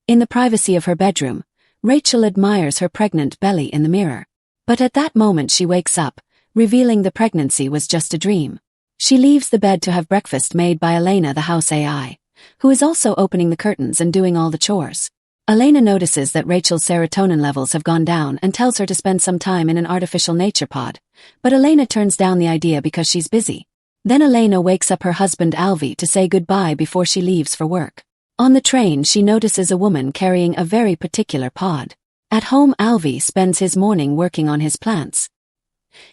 In the privacy of her bedroom, Rachel admires her pregnant belly in the mirror. But at that moment she wakes up, revealing the pregnancy was just a dream. She leaves the bed to have breakfast made by Elena, the house AI, who is also opening the curtains and doing all the chores. Elena notices that Rachel's serotonin levels have gone down and tells her to spend some time in an artificial nature pod, but Elena turns down the idea because she's busy. Then Elena wakes up her husband Alvy to say goodbye before she leaves for work. On the train she notices a woman carrying a very particular pod. At home Alvy spends his morning working on his plants.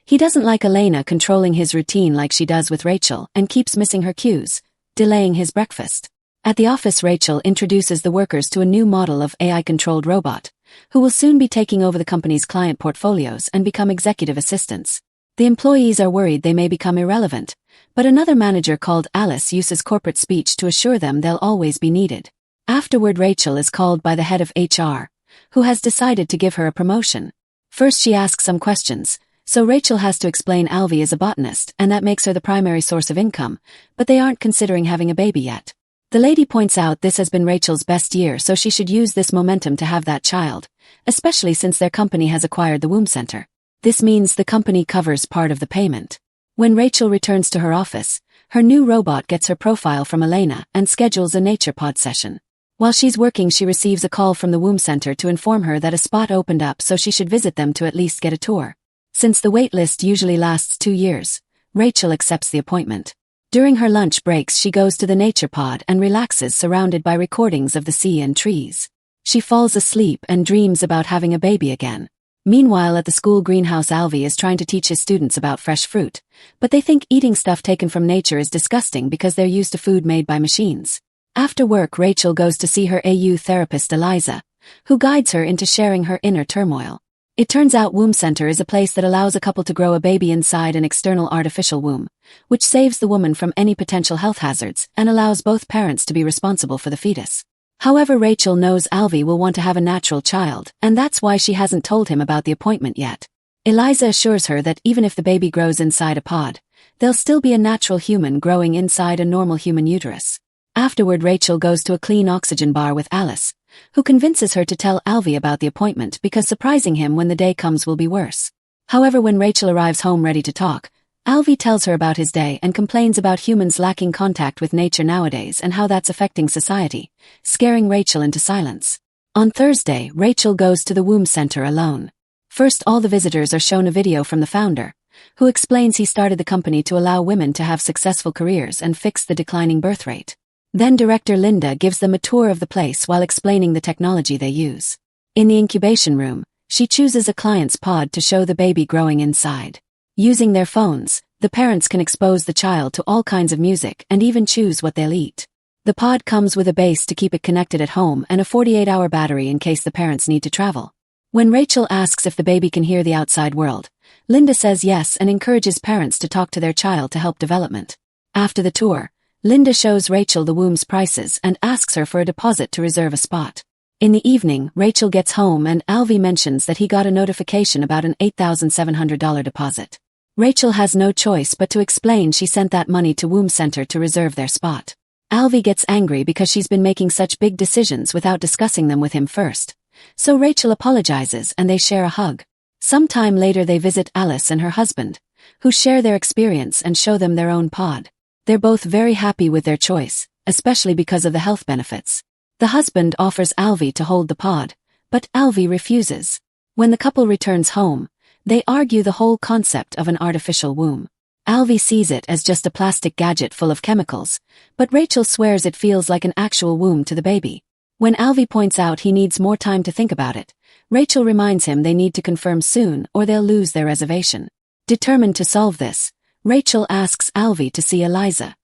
He doesn't like Elena controlling his routine like she does with Rachel and keeps missing her cues, delaying his breakfast. At the office Rachel introduces the workers to a new model of AI-controlled robot, who will soon be taking over the company's client portfolios and become executive assistants. The employees are worried they may become irrelevant, but another manager called Alice uses corporate speech to assure them they'll always be needed. Afterward Rachel is called by the head of HR, who has decided to give her a promotion. First she asks some questions, so Rachel has to explain Alvy is a botanist and that makes her the primary source of income, but they aren't considering having a baby yet. The lady points out this has been Rachel's best year, so she should use this momentum to have that child, especially since their company has acquired the womb center. This means the company covers part of the payment. When Rachel returns to her office, her new robot gets her profile from Elena and schedules a nature pod session. While she's working she receives a call from the womb center to inform her that a spot opened up, so she should visit them to at least get a tour. Since the wait list usually lasts 2 years, Rachel accepts the appointment. During her lunch breaks she goes to the nature pod and relaxes surrounded by recordings of the sea and trees. She falls asleep and dreams about having a baby again. Meanwhile at the school greenhouse Alvy is trying to teach his students about fresh fruit, but they think eating stuff taken from nature is disgusting because they're used to food made by machines. After work Rachel goes to see her AU therapist Eliza, who guides her into sharing her inner turmoil. It turns out womb center is a place that allows a couple to grow a baby inside an external artificial womb, which saves the woman from any potential health hazards and allows both parents to be responsible for the fetus. However, Rachel knows Alvy will want to have a natural child, and that's why she hasn't told him about the appointment yet. Eliza assures her that even if the baby grows inside a pod, there'll still be a natural human growing inside a normal human uterus. Afterward, Rachel goes to a clean oxygen bar with Alice, who convinces her to tell Alvy about the appointment because surprising him when the day comes will be worse. However, when Rachel arrives home ready to talk, Alvy tells her about his day and complains about humans lacking contact with nature nowadays and how that's affecting society, scaring Rachel into silence. On Thursday, Rachel goes to the womb center alone. First, all the visitors are shown a video from the founder, who explains he started the company to allow women to have successful careers and fix the declining birth rate. Then director Linda gives them a tour of the place while explaining the technology they use. In the incubation room, she chooses a client's pod to show the baby growing inside. Using their phones, the parents can expose the child to all kinds of music and even choose what they'll eat. The pod comes with a base to keep it connected at home and a 48-hour battery in case the parents need to travel. When Rachel asks if the baby can hear the outside world, Linda says yes and encourages parents to talk to their child to help development. After the tour, Linda shows Rachel the womb's prices and asks her for a deposit to reserve a spot. In the evening, Rachel gets home and Alvy mentions that he got a notification about an $8,700 deposit. Rachel has no choice but to explain she sent that money to Womb Center to reserve their spot. Alvy gets angry because she's been making such big decisions without discussing them with him first. So Rachel apologizes and they share a hug. Sometime later they visit Alice and her husband, who share their experience and show them their own pod. They're both very happy with their choice, especially because of the health benefits. The husband offers Alvy to hold the pod, but Alvy refuses. When the couple returns home, they argue the whole concept of an artificial womb. Alvy sees it as just a plastic gadget full of chemicals, but Rachel swears it feels like an actual womb to the baby. When Alvy points out he needs more time to think about it, Rachel reminds him they need to confirm soon or they'll lose their reservation. Determined to solve this, Rachel asks Alvy to see Eliza.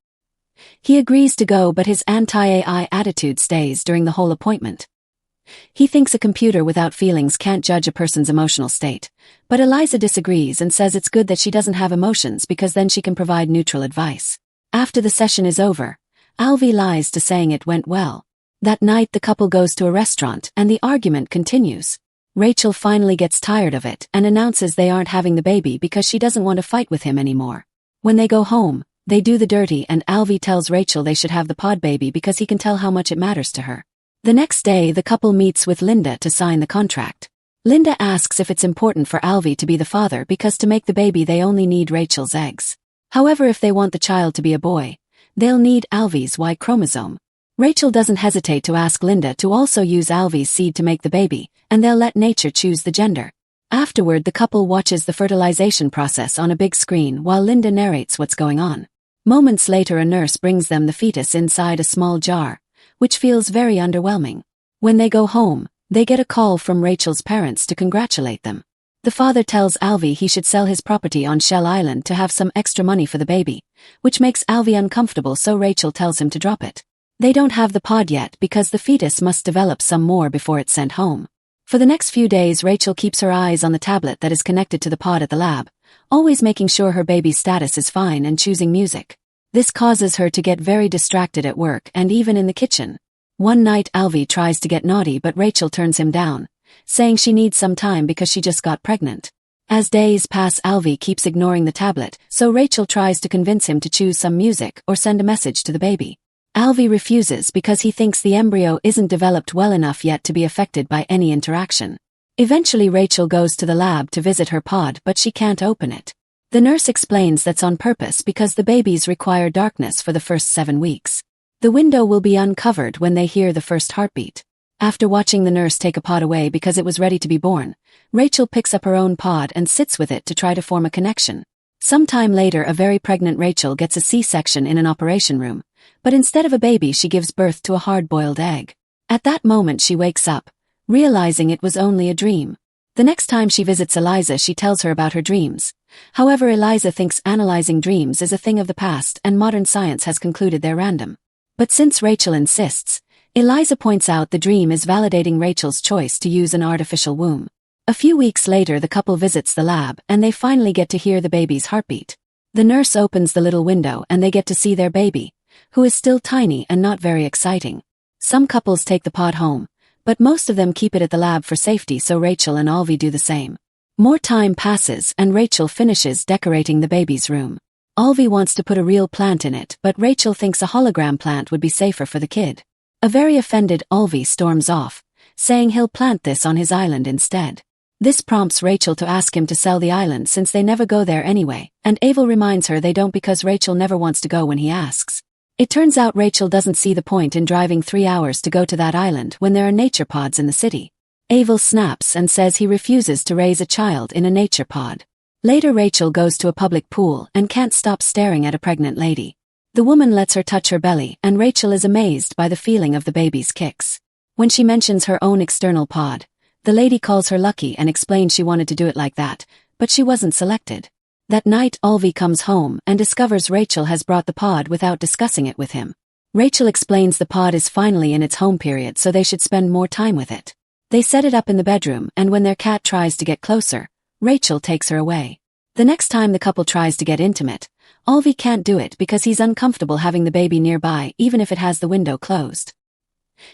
He agrees to go, but his anti-AI attitude stays during the whole appointment. He thinks a computer without feelings can't judge a person's emotional state, but Eliza disagrees and says it's good that she doesn't have emotions because then she can provide neutral advice. After the session is over, Alvy lies to saying it went well. That night the couple goes to a restaurant and the argument continues. Rachel finally gets tired of it and announces they aren't having the baby because she doesn't want to fight with him anymore. When they go home, they do the dirty and Alvy tells Rachel they should have the pod baby because he can tell how much it matters to her. The next day, the couple meets with Linda to sign the contract. Linda asks if it's important for Alvy to be the father because to make the baby they only need Rachel's eggs. However, if they want the child to be a boy, they'll need Alvy's Y chromosome. Rachel doesn't hesitate to ask Linda to also use Alvy's seed to make the baby, and they'll let nature choose the gender. Afterward, the couple watches the fertilization process on a big screen while Linda narrates what's going on. Moments later, a nurse brings them the fetus inside a small jar, which feels very underwhelming. When they go home, they get a call from Rachel's parents to congratulate them. The father tells Alvy he should sell his property on Shell Island to have some extra money for the baby, which makes Alvy uncomfortable, so Rachel tells him to drop it. They don't have the pod yet because the fetus must develop some more before it's sent home. For the next few days, Rachel keeps her eyes on the tablet that is connected to the pod at the lab, always making sure her baby's status is fine and choosing music. This causes her to get very distracted at work and even in the kitchen. One night, Alvy tries to get naughty, but Rachel turns him down, saying she needs some time because she just got pregnant. As days pass, Alvy keeps ignoring the tablet, so Rachel tries to convince him to choose some music or send a message to the baby. Alvy refuses because he thinks the embryo isn't developed well enough yet to be affected by any interaction. Eventually, Rachel goes to the lab to visit her pod, but she can't open it. The nurse explains that's on purpose because the babies require darkness for the first 7 weeks. The window will be uncovered when they hear the first heartbeat. After watching the nurse take a pod away because it was ready to be born, Rachel picks up her own pod and sits with it to try to form a connection. Sometime later, a very pregnant Rachel gets a C-section in an operation room, but instead of a baby she gives birth to a hard-boiled egg. At that moment she wakes up, realizing it was only a dream. The next time she visits Eliza, she tells her about her dreams. However, Eliza thinks analyzing dreams is a thing of the past and modern science has concluded they're random. But since Rachel insists, Eliza points out the dream is validating Rachel's choice to use an artificial womb. A few weeks later, the couple visits the lab and they finally get to hear the baby's heartbeat. The nurse opens the little window and they get to see their baby, who is still tiny and not very exciting. Some couples take the pod home, but most of them keep it at the lab for safety, so Rachel and Alvy do the same. More time passes and Rachel finishes decorating the baby's room. Alvy wants to put a real plant in it, but Rachel thinks a hologram plant would be safer for the kid. A very offended Alvy storms off, saying he'll plant this on his island instead. This prompts Rachel to ask him to sell the island since they never go there anyway, and Ejiofor reminds her they don't because Rachel never wants to go when he asks. It turns out Rachel doesn't see the point in driving 3 hours to go to that island when there are nature pods in the city. Ejiofor snaps and says he refuses to raise a child in a nature pod. Later, Rachel goes to a public pool and can't stop staring at a pregnant lady. The woman lets her touch her belly and Rachel is amazed by the feeling of the baby's kicks. When she mentions her own external pod, the lady calls her lucky and explains she wanted to do it like that, but she wasn't selected. That night, Alvy comes home and discovers Rachel has brought the pod without discussing it with him. Rachel explains the pod is finally in its home period, so they should spend more time with it. They set it up in the bedroom, and when their cat tries to get closer, Rachel takes her away. The next time the couple tries to get intimate, Alvy can't do it because he's uncomfortable having the baby nearby even if it has the window closed.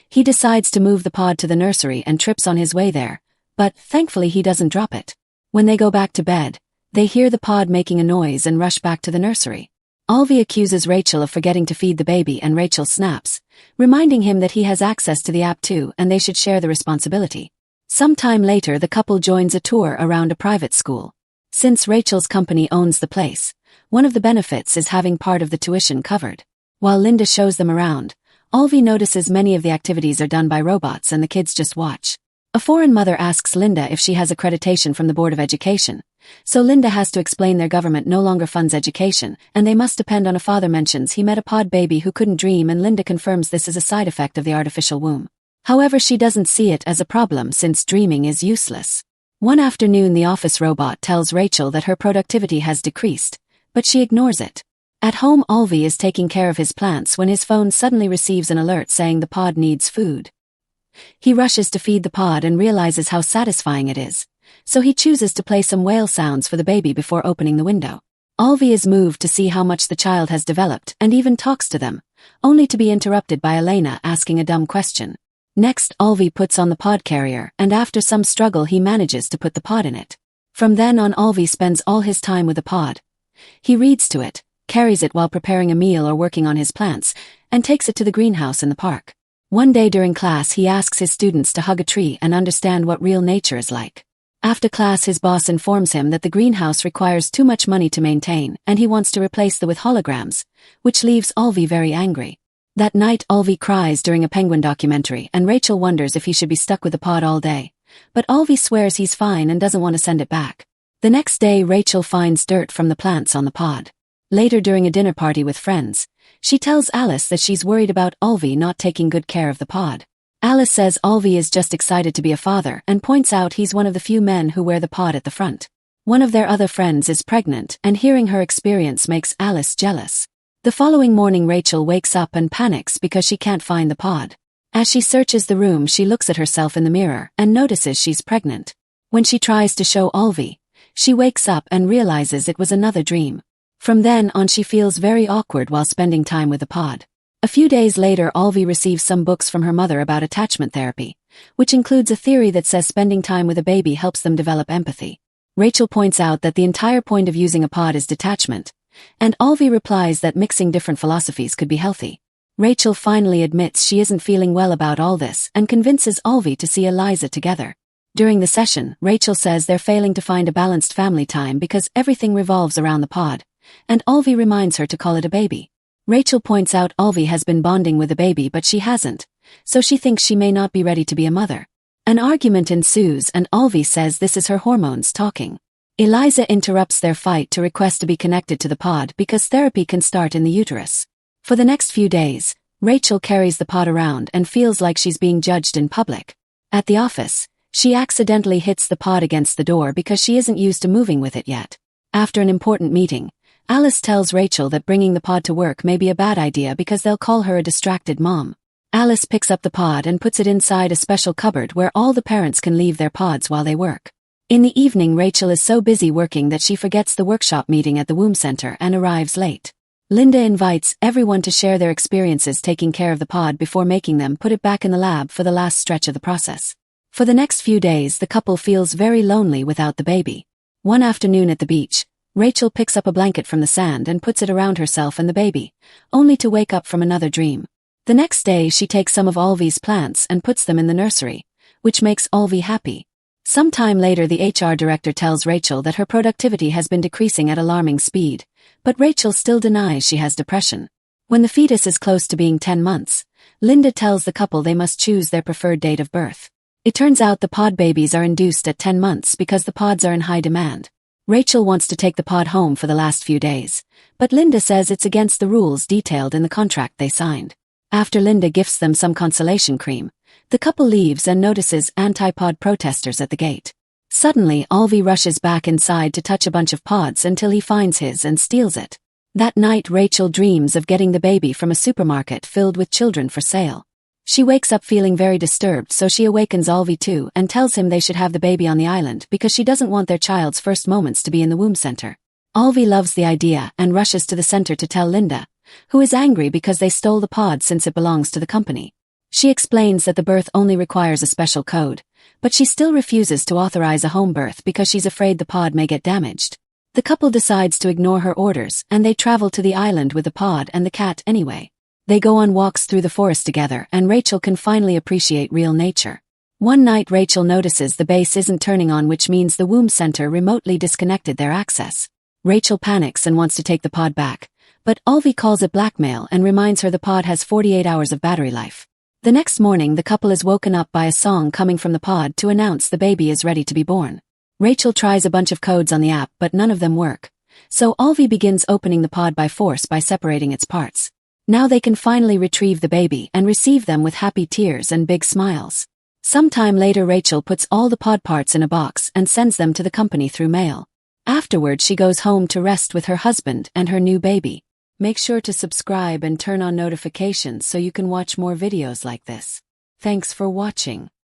He decides to move the pod to the nursery and trips on his way there, but thankfully he doesn't drop it. When they go back to bed, they hear the pod making a noise and rush back to the nursery. Alvy accuses Rachel of forgetting to feed the baby and Rachel snaps, reminding him that he has access to the app too and they should share the responsibility. Sometime later, the couple joins a tour around a private school. Since Rachel's company owns the place, one of the benefits is having part of the tuition covered. While Linda shows them around, Alvy notices many of the activities are done by robots and the kids just watch. A foreign mother asks Linda if she has accreditation from the Board of Education, so Linda has to explain their government no longer funds education, and they must depend on a father. Mentions he met a pod baby who couldn't dream, and Linda confirms this is a side effect of the artificial womb. However, she doesn't see it as a problem since dreaming is useless. One afternoon, the office robot tells Rachel that her productivity has decreased, but she ignores it. At home, Alvy is taking care of his plants when his phone suddenly receives an alert saying the pod needs food. He rushes to feed the pod and realizes how satisfying it is, so he chooses to play some whale sounds for the baby before opening the window. Alvy is moved to see how much the child has developed and even talks to them, only to be interrupted by Elena asking a dumb question. Next, Alvy puts on the pod carrier, and after some struggle he manages to put the pod in it. From then on, Alvy spends all his time with the pod. He reads to it, carries it while preparing a meal or working on his plants, and takes it to the greenhouse in the park. One day during class he asks his students to hug a tree and understand what real nature is like. After class his boss informs him that the greenhouse requires too much money to maintain and he wants to replace them with holograms, which leaves Alvy very angry. That night Alvy cries during a penguin documentary and Rachel wonders if he should be stuck with the pod all day. But Alvy swears he's fine and doesn't want to send it back. The next day Rachel finds dirt from the plants on the pod. Later during a dinner party with friends, she tells Alice that she's worried about Alvy not taking good care of the pod. Alice says Alvy is just excited to be a father and points out he's one of the few men who wear the pod at the front. One of their other friends is pregnant and hearing her experience makes Alice jealous. The following morning Rachel wakes up and panics because she can't find the pod. As she searches the room she looks at herself in the mirror and notices she's pregnant. When she tries to show Alvy, she wakes up and realizes it was another dream. From then on she feels very awkward while spending time with the pod. A few days later Alvy receives some books from her mother about attachment therapy, which includes a theory that says spending time with a baby helps them develop empathy. Rachel points out that the entire point of using a pod is detachment, and Alvy replies that mixing different philosophies could be healthy. Rachel finally admits she isn't feeling well about all this and convinces Alvy to see Eliza together. During the session, Rachel says they're failing to find a balanced family time because everything revolves around the pod, and Alvy reminds her to call it a baby. Rachel points out Alvy has been bonding with the baby but she hasn't, so she thinks she may not be ready to be a mother. An argument ensues and Alvy says this is her hormones talking. Eliza interrupts their fight to request to be connected to the pod because therapy can start in the uterus. For the next few days, Rachel carries the pod around and feels like she's being judged in public. At the office, she accidentally hits the pod against the door because she isn't used to moving with it yet. After an important meeting, Alice tells Rachel that bringing the pod to work may be a bad idea because they'll call her a distracted mom. Alice picks up the pod and puts it inside a special cupboard where all the parents can leave their pods while they work. In the evening Rachel is so busy working that she forgets the workshop meeting at the womb center and arrives late. Linda invites everyone to share their experiences taking care of the pod before making them put it back in the lab for the last stretch of the process. For the next few days the couple feels very lonely without the baby. One afternoon at the beach, Rachel picks up a blanket from the sand and puts it around herself and the baby, only to wake up from another dream. The next day she takes some of Alvy's plants and puts them in the nursery, which makes Alvy happy. Some time later the HR director tells Rachel that her productivity has been decreasing at alarming speed, but Rachel still denies she has depression. When the fetus is close to being 10 months, Linda tells the couple they must choose their preferred date of birth. It turns out the pod babies are induced at 10 months because the pods are in high demand. Rachel wants to take the pod home for the last few days, but Linda says it's against the rules detailed in the contract they signed. After Linda gifts them some consolation cream, the couple leaves and notices anti-pod protesters at the gate. Suddenly Alvy rushes back inside to touch a bunch of pods until he finds his and steals it. That night Rachel dreams of getting the baby from a supermarket filled with children for sale. She wakes up feeling very disturbed, so she awakens Alvy too and tells him they should have the baby on the island because she doesn't want their child's first moments to be in the womb center. Alvy loves the idea and rushes to the center to tell Linda, who is angry because they stole the pod since it belongs to the company. She explains that the birth only requires a special code, but she still refuses to authorize a home birth because she's afraid the pod may get damaged. The couple decides to ignore her orders and they travel to the island with the pod and the cat anyway. They go on walks through the forest together and Rachel can finally appreciate real nature. One night Rachel notices the base isn't turning on, which means the womb center remotely disconnected their access. Rachel panics and wants to take the pod back, but Alvy calls it blackmail and reminds her the pod has 48 hours of battery life. The next morning the couple is woken up by a song coming from the pod to announce the baby is ready to be born. Rachel tries a bunch of codes on the app but none of them work, so Alvy begins opening the pod by force by separating its parts. Now they can finally retrieve the baby and receive them with happy tears and big smiles. Sometime later Rachel puts all the pod parts in a box and sends them to the company through mail. Afterward she goes home to rest with her husband and her new baby. Make sure to subscribe and turn on notifications so you can watch more videos like this. Thanks for watching.